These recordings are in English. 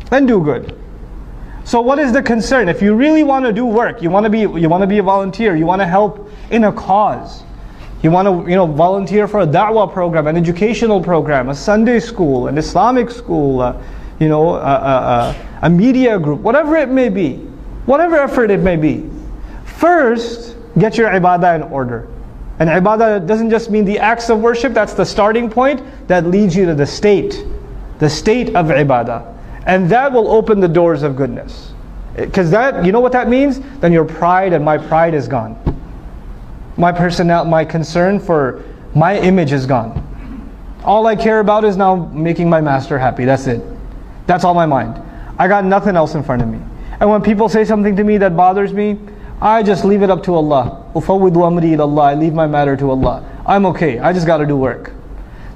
then do good. So what is the concern? If you really want to do work, you want to be a volunteer, you want to help in a cause, you want to volunteer for a da'wah program, an educational program, a Sunday school, an Islamic school, a media group, whatever it may be, whatever effort it may be. First, get your ibadah in order. And ibadah doesn't just mean the acts of worship, that's the starting point that leads you to the state of ibadah. And that will open the doors of goodness. Because that, you know what that means? Then your pride and my pride is gone. My concern for my image is gone. All I care about is now making my master happy. That's it. That's all my mind. I got nothing else in front of me. And when people say something to me that bothers me, I just leave it up to Allah. Ufawwidu amri ila Allah. I leave my matter to Allah. I'm okay. I just got to do work.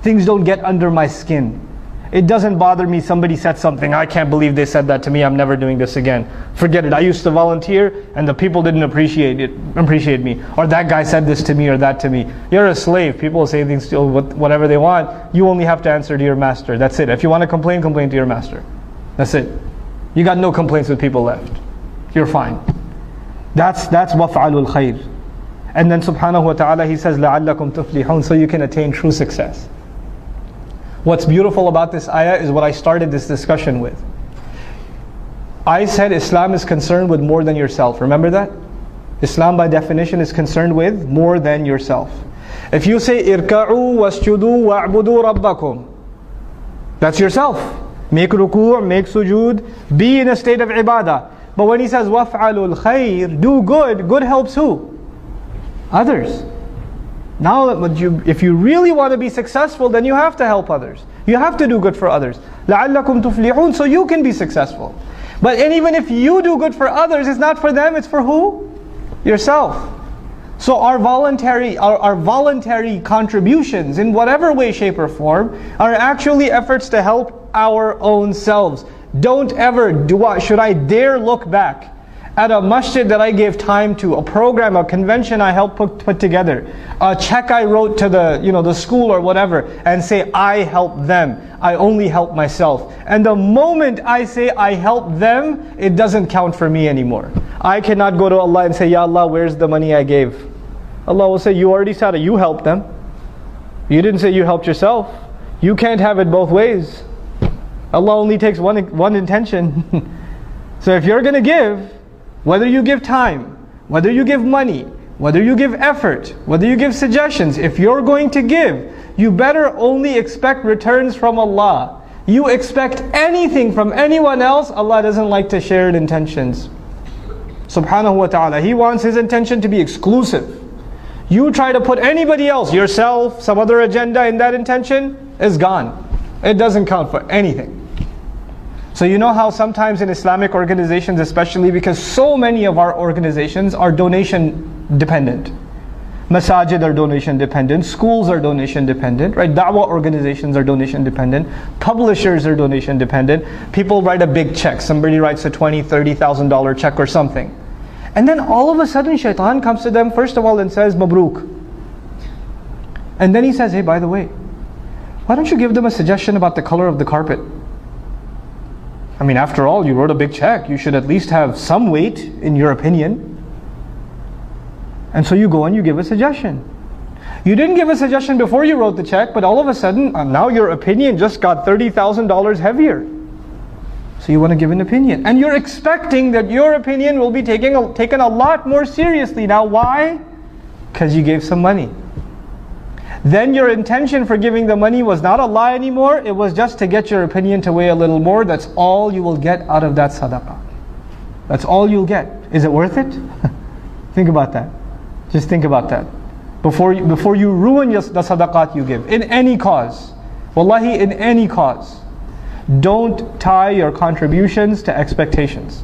Things don't get under my skin. It doesn't bother me somebody said something, I can't believe they said that to me, I'm never doing this again. Forget it, I used to volunteer and the people didn't appreciate me. Or that guy said this to me or that to me. You're a slave, people say things to whatever they want. You only have to answer to your master, that's it. If you want to complain, complain to your master. That's it. You got no complaints with people left. You're fine. That's waf'alul khair. And then subhanahu wa ta'ala he says, لَعَلَّكُمْ تُفْلِحُونَ, so you can attain true success. What's beautiful about this ayah is what I started this discussion with. I said Islam is concerned with more than yourself. Remember that? Islam by definition is concerned with more than yourself. If you say irka'u wasjudu wa'budu rabbakum, that's yourself. Make ruku', make sujood, be in a state of ibadah. But when he says waf'alul khair, do good, good helps who? Others. Now, if you really want to be successful, then you have to help others. You have to do good for others. لَعَلَّكُمْ تُفْلِحُونَ, so you can be successful. But even if you do good for others, it's not for them, it's for who? Yourself. So our voluntary contributions in whatever way, shape or form are actually efforts to help our own selves. Don't ever, should I dare look back at a masjid that I gave time to, a program, a convention I helped put together, a check I wrote to the school or whatever, and say I helped them, I only help myself. And the moment I say I help them, it doesn't count for me anymore. I cannot go to Allah and say, Ya Allah, where's the money I gave? Allah will say, you already said it, you helped them. You didn't say you helped yourself. You can't have it both ways. Allah only takes one intention. So if you're going to give, whether you give time, whether you give money, whether you give effort, whether you give suggestions, if you're going to give, you better only expect returns from Allah. You expect anything from anyone else, Allah doesn't like to share intentions. Subhanahu wa ta'ala, He wants His intention to be exclusive. You try to put anybody else, yourself, some other agenda in that intention, is gone. It doesn't count for anything. So you know how sometimes in Islamic organizations, especially because so many of our organizations are donation dependent. Masajid are donation dependent, schools are donation dependent, right? Da'wah organizations are donation dependent, publishers are donation dependent. People write a big check, somebody writes a $20,000, $30,000 check or something. And then all of a sudden shaitan comes to them first of all and says, Mabruk. And then he says, hey, by the way, why don't you give them a suggestion about the color of the carpet? I mean, after all, you wrote a big check. You should at least have some weight in your opinion. And so you go and you give a suggestion. You didn't give a suggestion before you wrote the check, but all of a sudden, now your opinion just got $30,000 heavier. So you want to give an opinion. And you're expecting that your opinion will be taken a lot more seriously. Now why? Because you gave some money. Then your intention for giving the money was not Allah anymore, it was just to get your opinion to weigh a little more. That's all you will get out of that sadaqah. That's all you'll get. Is it worth it? Think about that. Just think about that. Before you ruin the sadaqat you give, in any cause. Wallahi, in any cause. Don't tie your contributions to expectations.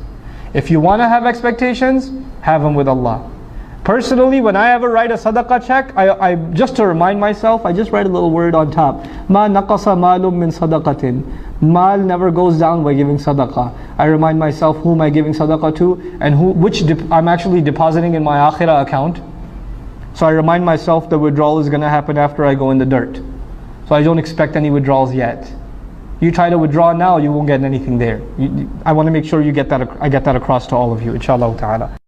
If you want to have expectations, have them with Allah. Personally, when I ever write a sadaqah check, I just to remind myself, I just write a little word on top. Ma naqasa malum min sadaqatin. Mal never goes down by giving sadaqah. I remind myself who am I giving sadaqah to, and which I'm actually depositing in my Akhirah account. So I remind myself the withdrawal is going to happen after I go in the dirt. So I don't expect any withdrawals yet. You try to withdraw now, you won't get anything there. I want to make sure you get that. I get that across to all of you, inshallah ta'ala.